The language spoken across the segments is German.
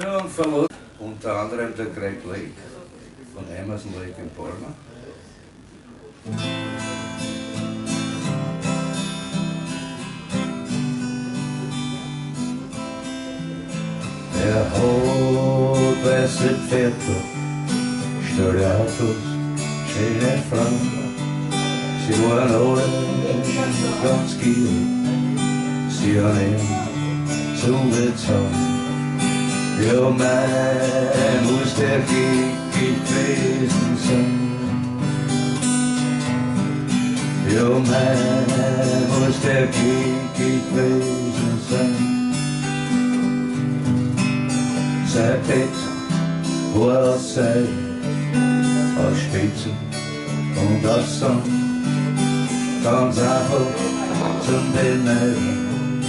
Ja, und verlor unter anderem der Greg Lake von Emerson, Lake and Palmer. Der hochbeste Viertel, stille Autos, schöne Frauen. Sie waren alle ganz gierig, sie haben ihn zugezahlt. Ja, mein muss der Gig gewesen sein. Ja, mein muss der Gig gewesen sein. Sein Bett war aus Seil, aus Spitzen und aus Sand. Ganz einfach zum Beneiden,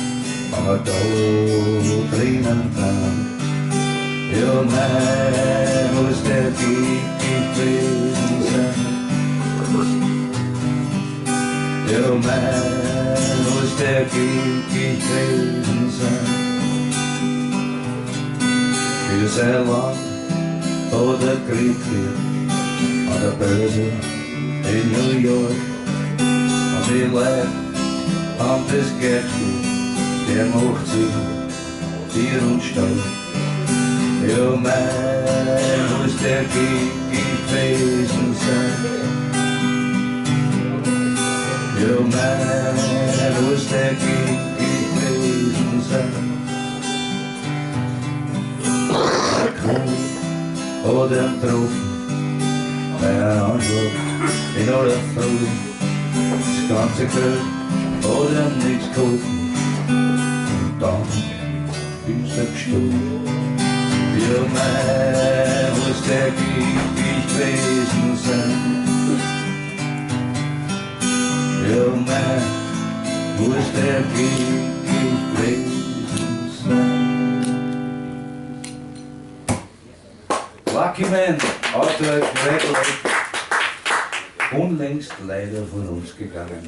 aber da drinnen dran. Ja, mein muss der Gig gewesen sein. Ja, mein muss der Gig gewesen sein. Für sein Land oder Krieg wird an der Börse in New York. Und die Leute haben das Geld gut, der macht sich Tier und Stahl. Ja, mein muss der Gig gewesen sein. Ja, mein muss der Gig gewesen sein. Oder ein Tropfen bei einem Anschlag in aller Früh. Das ganze Geld oder nichts kaufen und dann ist er gestorben. Ja, mein muss der Gig gewesen sein. Ja, mein muss der Gig gewesen sein. Lucky Man, Autor Greg Lake, unlängst leider von uns gegangen.